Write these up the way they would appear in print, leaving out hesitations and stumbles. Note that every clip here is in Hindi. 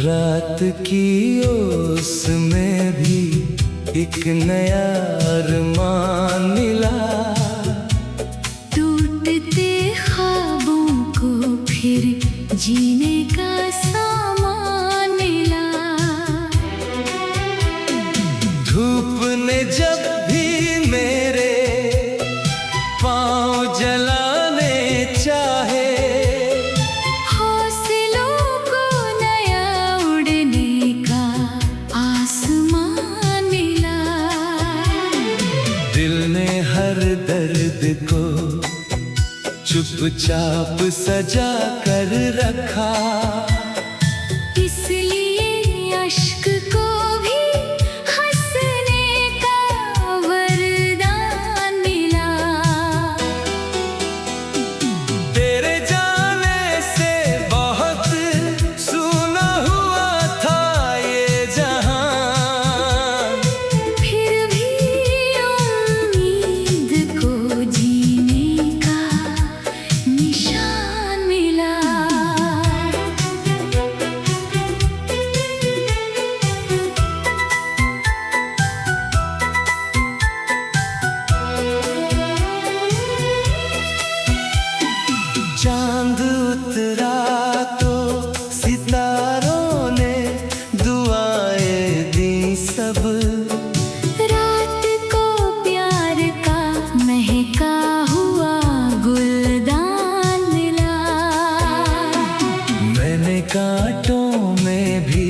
रात की ओस में भी एक नया अरमान मिला। टूटते ख्वाबों को फिर जीने का सामान मिला। धूप ने जब भी मेरे पाँव जलाने चाहे, हौसलों को नया उड़ने का आसमान मिला। दिल ने हर दर्द को चुपचाप सजा कर रखा। इसलिए अश्क को भी हंसने का वरदान मिला। तेरे जाने से बहुत सूना हुआ था ये जहां, फिर भी उम्मीद को जीने का निशान मिला। चांद उतरा तो सितारों ने दुआएं दी सब। रात को प्यार का महका हुआ गुलदान मिला। मैंने कांटों में भी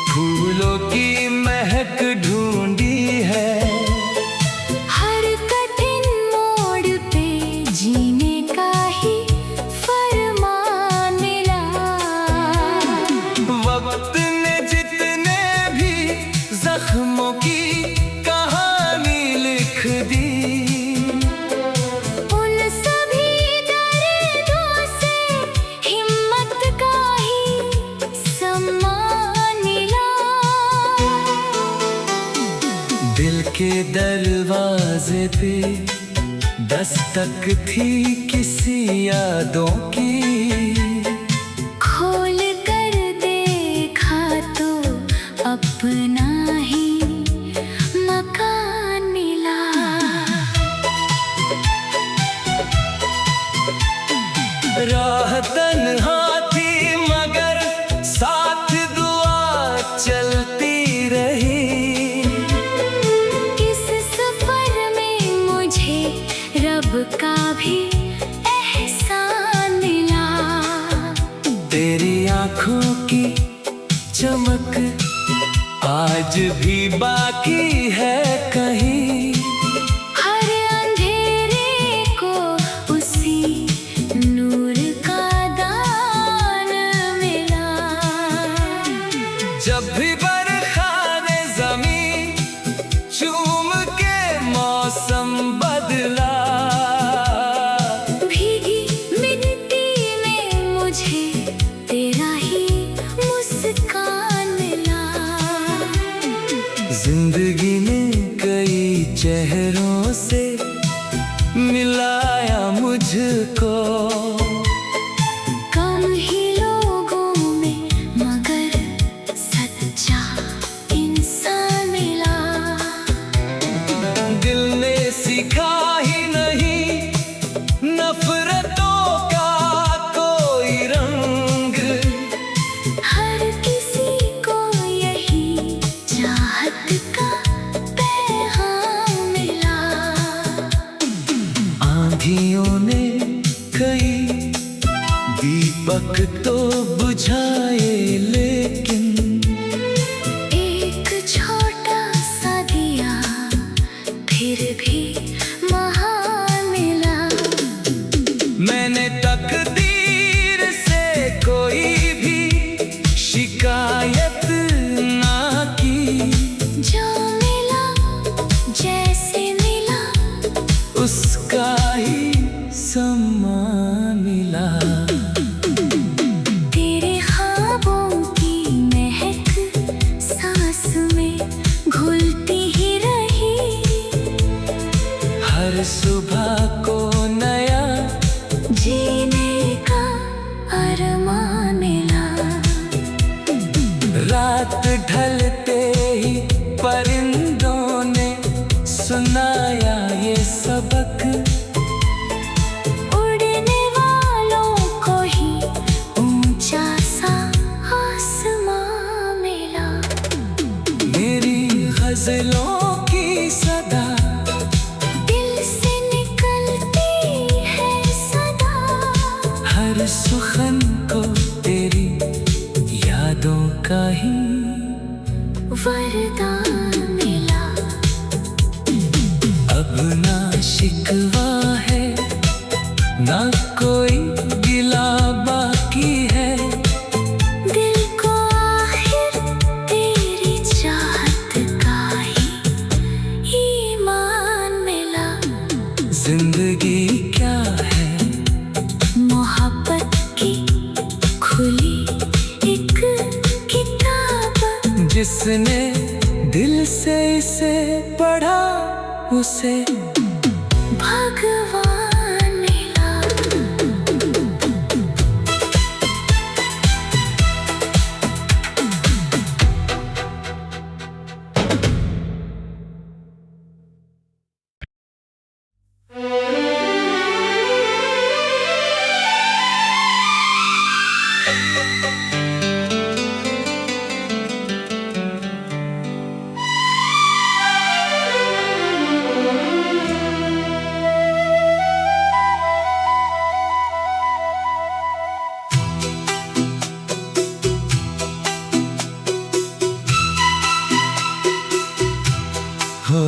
फूलों की महक ढूंढी है। हर कठिन मोड़ पे जीने का ही फरमान मिला। वक्त ने जितने भी जख्मों की कहानी लिख दी, उन सभी दर्दों से हिम्मत का ही सम्मान मिला। दिल के दरवाजे पे दस्तक थी किसी यादों की। खोल कर देखा तो अपना ही मकान मिला। राह तन्हा थी मगर साथ दुआ चलती रही। इस सफर में मुझे रब का भी एहसान मिला। तेरी आंखों की चमक आज भी बाकी है कहीं। हर अंधेरे को उसी नूर का दान मिला। जब भी बरखा ने ज़मीं चूम के मौसम बदला, भीगी मिट्टी में मुझे तेरा ही मुस्कान मिला। जिंदगी ने कई चेहरों से मिलाया मुझको। कम ही लोगों में मगर सच्चा इंसान मिला। दिल ने सीखा ही नहीं नफरतों का कोई रंग। हर किसी को यही चाहत का पैगाम मिला। आंधियों ने कई दीपक तो बुझाए, लेकिन एक छोटा सा दिया फिर भी महान मिला। मैंने तकदीर से कोई भी शिकायत ना की। जो मिला जैसे मिला उसका ही सम्मान मिला। तेरे ख्वाबों रात ढलते ही परिंदों ने सुनाया ये सबक, उड़ने वालों को ही ऊंचा सा आसमां मिला। मेरी गजलों की सदा दिल से निकलती है सदा, हर सुखन को तेरी यादों का ही वरदान मिला। अब ना शिकवा है ना कोई गिला बाकी है, दिल को आखिर तेरी चाहत का ही ईमान मिला। जिंदगी क्या है मोहब्बत की खुली एक किताब, जिसने दिल से इसे पढ़ा उसे भगवान मिला। हो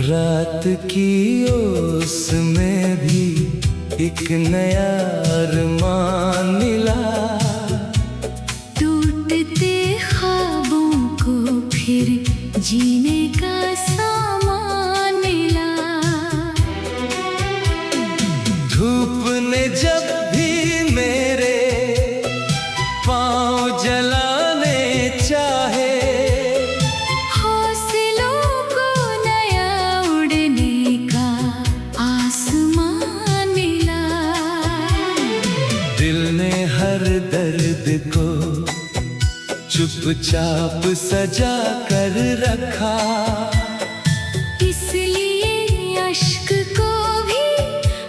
रात की ओस में भी एक नया अरमान मिला, टूटते ख्वाबों को फिर जीने का सामान मिला। धूप ने जब भी मेरे पाँव जलाने चाहे, हौसलों को नया उड़ने का आसमान मिला। दिल ने हर दर्द को चुपचाप सजा कर रखा, इसलिए अश्क को भी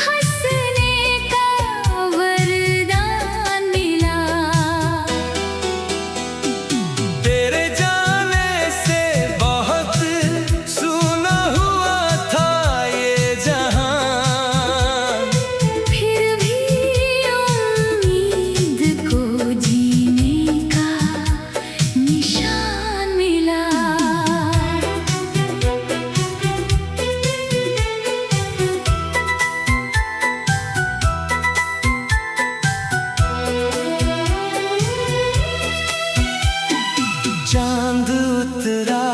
हंसने का वरदान मिला। तेरे जाने से बहुत सुना हुआ था ये जहां, फिर भी उम्मीद को जीने का निशान मिला। चांद उतरा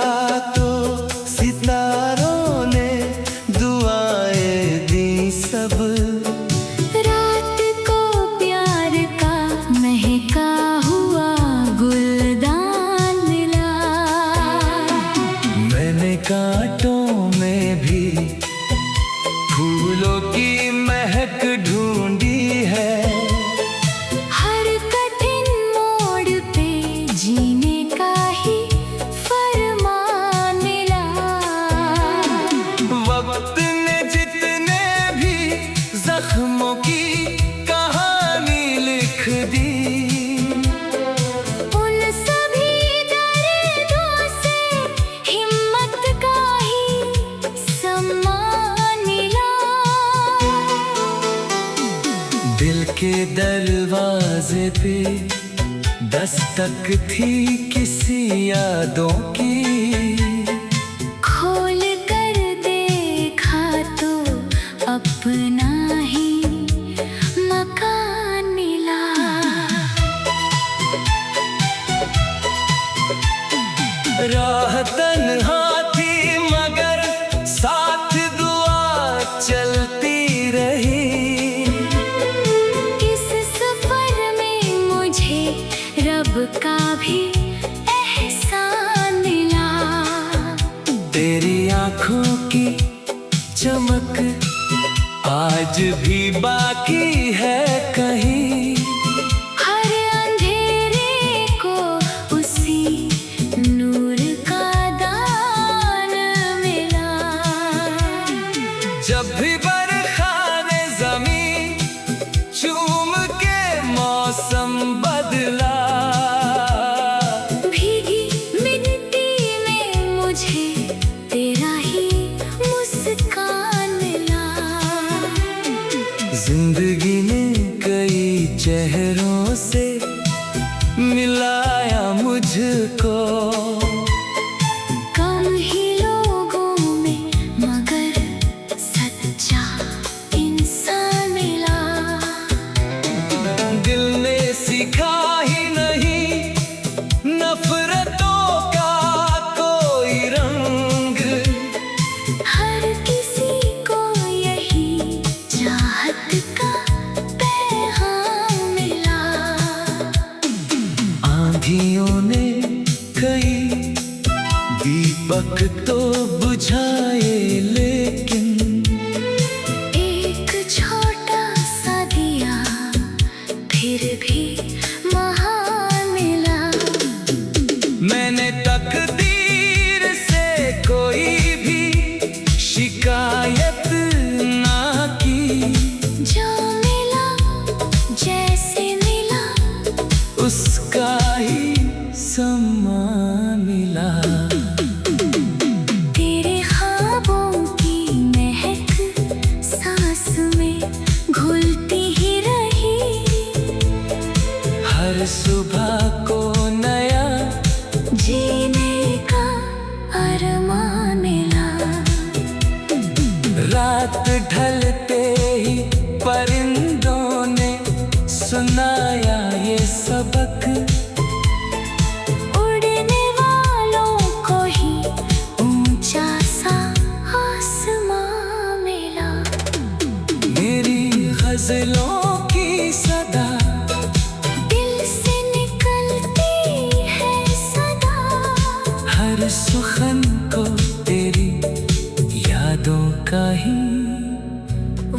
तो सितारों ने दुआएं दी सब, रात को प्यार का महका हुआ गुलदान मिला। मैंने कांटों में भी फूलों की महक ढूंढी है, हर कठिन मोड़ पे जीने का ही फरमान मिला। वक्त ने जितने भी जख्मों की कहानी लिख दी, उन सभी दर्दों से हिम्मत का ही सम्मान मिला। दिल के दरवाजे पे दस्तक थी किसी यादों की, खोल कर देखा तो अपना ही मकान मिला। राह तन्हा थी मगर साथ दुआ चलती रही, इस सफर में मुझे रब का भी एहसान मिला। तेरी आंखों की चमक आज भी बाकी है कहीं, हर अंधेरे को उसी नूर का दान मिला। जब भी बरखा ने ज़मीं चूम के मौसम बदला, भीगी मिट्टी में मुझे तेरा ही मुस्कान मिला। जिंदगी ने कई चेहरों से मिलाया मुझको, कम ही लोगों में मगर सच्चा इंसान मिला। दिल ने सीखा ही नहीं नफरतों का कोई रंग, हर किसी को यही चाहत का पैगाम मिला। आंधियों ने कई दीपक तो बुझाए, लेकिन एक छोटा सा दिया फिर भी महान मिला। मैंने तकदीर से कोई भी शिकायत ना की, जो मिला जैसे मिला उसका ही सम्मान मिला। तेरे ख्वाबों की महक सांस में घुलती ही रही, हर सुबह को नया जीने का अरमान मिला। रात ढलते ही परिंदों ने सुनाया ये सबक, उड़ने वालों को ही ऊंचा सा आसमां मिला। मेरी गजलों की सदा दिल से निकलती है सदा, हर सुखन को तेरी यादों का ही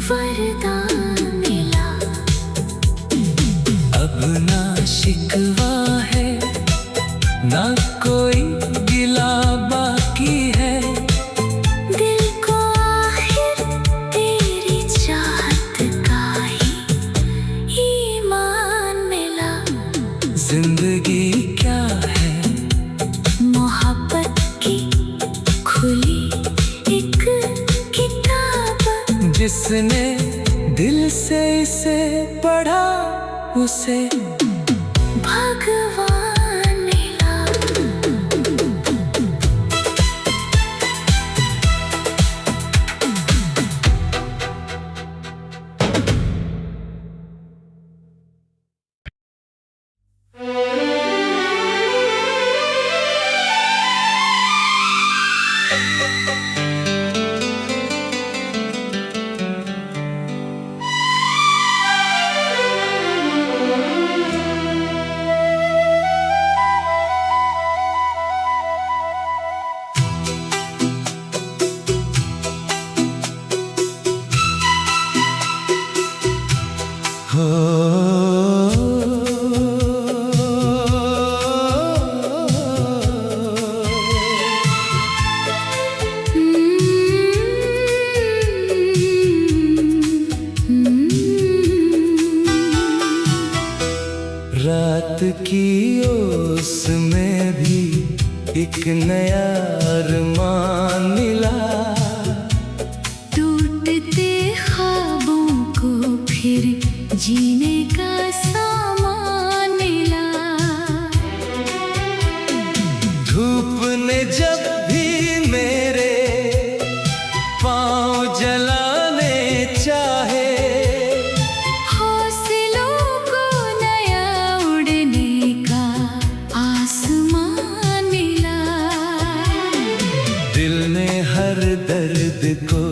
वरदान मिला। अब ना शिकवा है ना कोई गिला बाकी है, दिल को आखिर तेरी चाहत का ही ईमान मिला। जिंदगी क्या है मोहब्बत की खुली एक किताब, जिसने दिल से इसे पढ़ा उसे भगवान मिला। रात की ओस में भी एक नया अरमान मिला, टूटते ख्वाबों को फिर जीने का सामान मिला। धूप ने जब भी मेरे पाँव जलाने चाहे, हौसलों को नया उड़ने का आसमान मिला। दिल ने हर दर्द को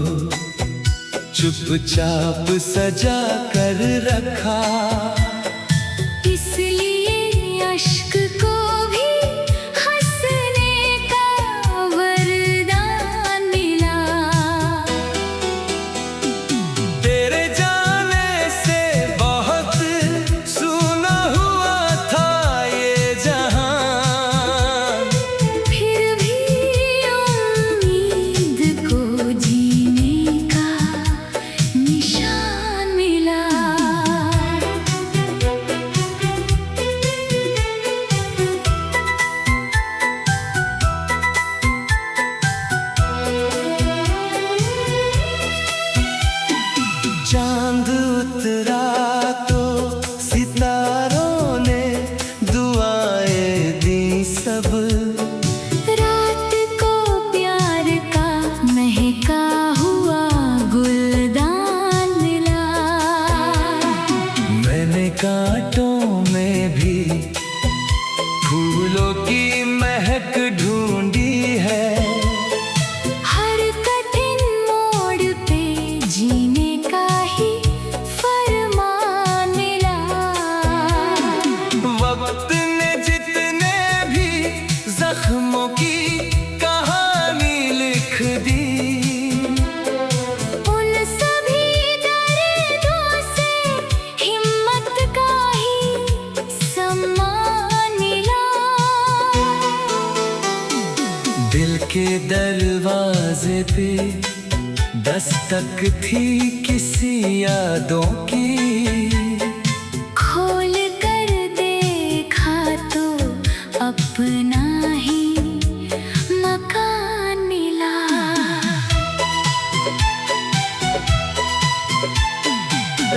चुपचाप सजा कर रखा, इसलिए अश्क के दरवाजे पे दस्तक थी किसी यादों की। खोल कर देखा तो अपना ही मकान मिला।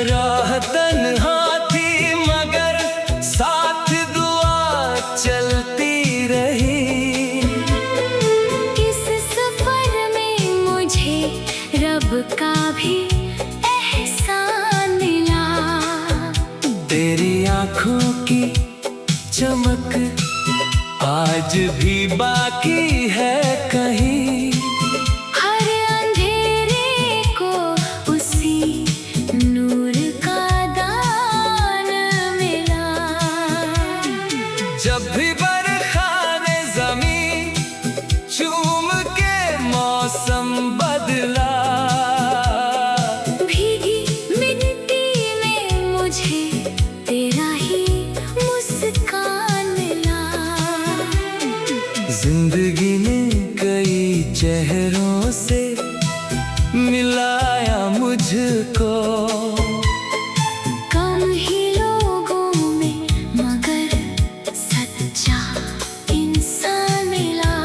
राह तन्हा थी मगर साथ दुआ चलती रही। इस सफर में मुझे रब का भी एहसान मिला। तेरी आंखों की चमक आज भी बाकी है कहीं। हर अंधेरे को उसी नूर का दान मिला। जब भी बरखा ने ज़मीं चूम के मौसम बदला। भीगी मिट्टी में मुझे तेरा ही मुस्कान मिला। जिंदगी ने कई चेहरों से मिलाया मुझको। कम ही लोगों में मगर सच्चा इंसान मिला।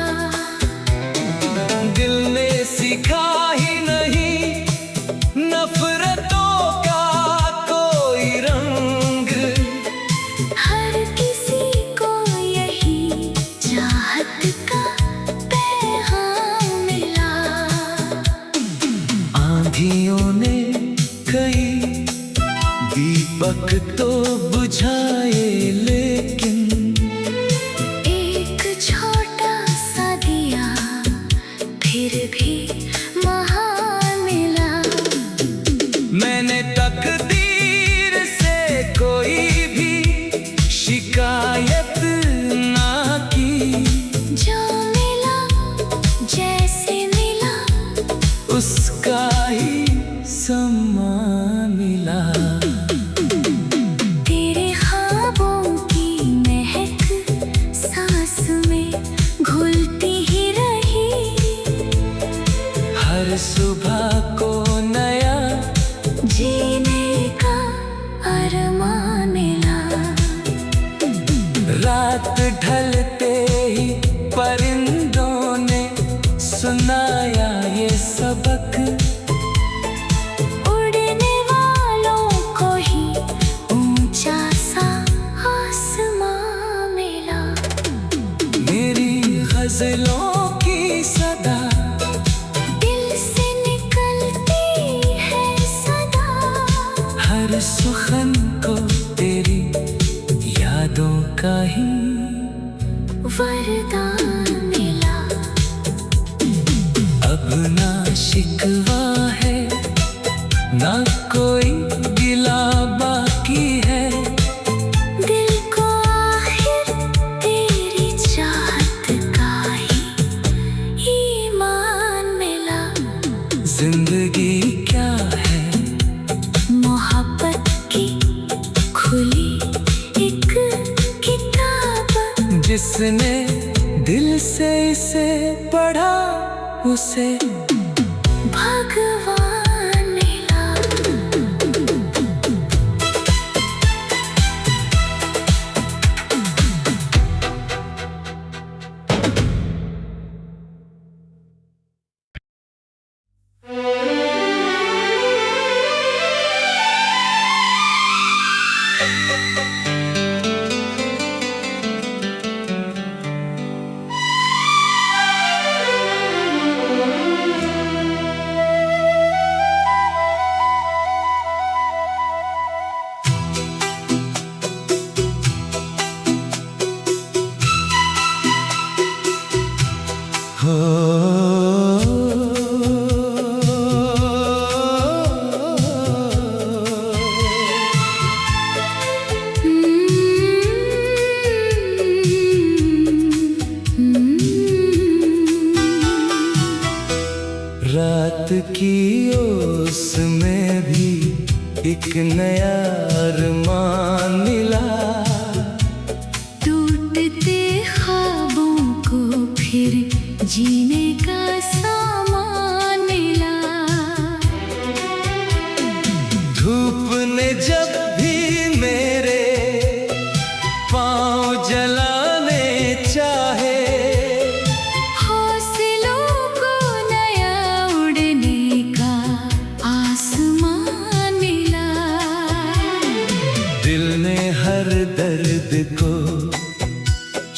दिल ने सीखा ही नहीं नफरतों का कोई रंग। हर किसी को यही चाहत का पैगाम मिला। आंधियों ने कई दीपक तो बुझाए लेकिन एक छोटा सा दिया फिर भी महान मिला। मैंने तकदीर से कोई भी शिकायत ना की। जो मिला जैसे मिला उसका ही सम्मान मिला। तेरे ख्वाबों की महक सांस में घुलती ही रही। हर सुबह को नया जीने का अरमान मिला। रात ढलते ही परिंदों ने सुनाया ये सबक। उड़ने वालों को ही ऊंचा सा आसमां मिला। मेरी गजलों की सदा दिल से निकलती है सदा। हर सुखन को तेरी यादों का ही वरदान मिला। अब ना शिकवा है ना कोई गिला बाकी है। दिल को आखिर तेरी चाहत का ही ईमान मिला। जिंदगी क्या है मोहब्बत की खुली एक किताब। जिसने दिल से इसे पढ़ा उसे भगवान मिला।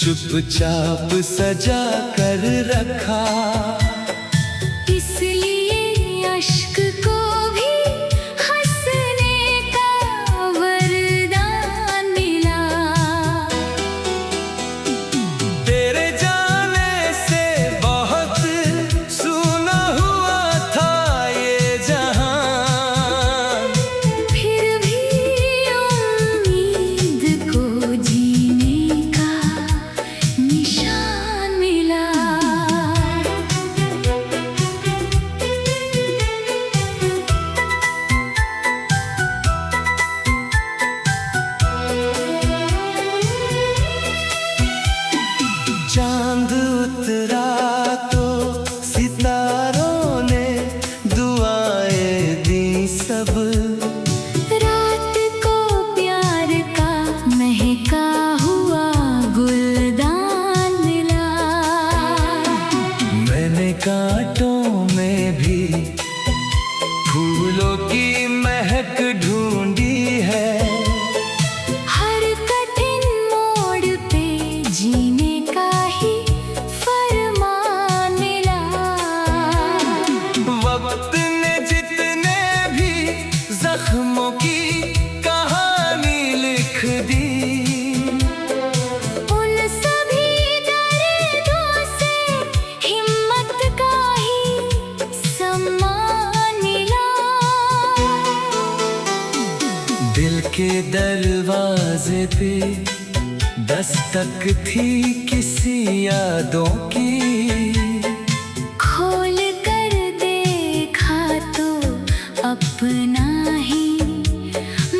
चुपचाप सजा कर रखा। इसलिए अश्क को भी हंसने का वरदान मिला। तेरे जाने से बहुत सूना हुआ था ये जहां, फिर भी उम्मीद को जीने का निशान मिला। चांद उतरा तो सितारों ने दुआएं दी सब। रात को प्यार का महका हुआ गुलदान मिला। मैंने कांटों में भी फूलों की महक ढूंढी है। हर कठिन मोड़ पे जीने का ही फरमान मिला। वक्त ने जितने भी जख्मों की कहानी लिख दी, उन सभी दर्दों से हिम्मत का ही सम्मान मिला। दिल के दरवाजे पे दस्तक थी किसी यादों की। खोल कर देखा तो अपना ही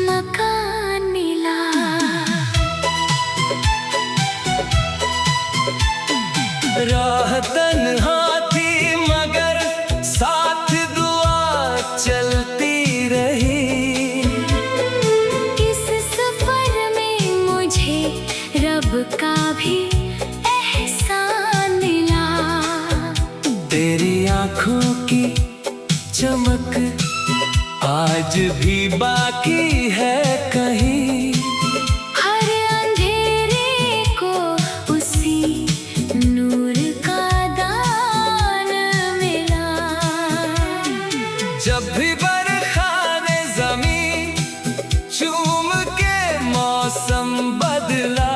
मकान मिला। राह तन्हा थी मगर साथ दुआ चलती रही। इस सफर में मुझे रब का भी एहसान मिला। तेरी आंखों की चमक आज भी बाकी है कहीं। हर अंधेरे को उसी नूर का दान मिला। जब भी बरखा ने ज़मीं चूम के मौसम बदला,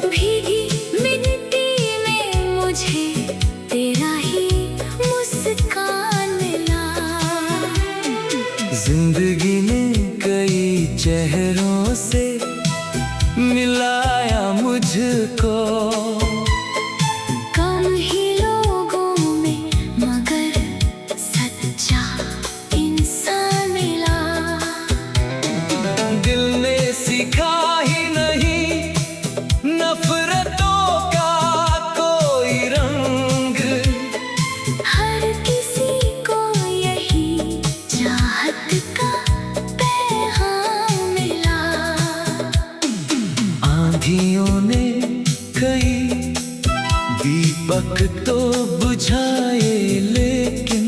भीगी मिट्टी में मुझे तेरा ही मुस्कान मिला। जिंदगी ने कई चेहरों से मिलाया मुझको। कम ही लोगों में मगर सच्चा इंसान मिला। दिल ने सीखा ही नहीं नफरतों का कोई रंग। हर किसी को यही चाहत का पैगाम मिला। आंधियों ने कई दीपक तो बुझाए लेकिन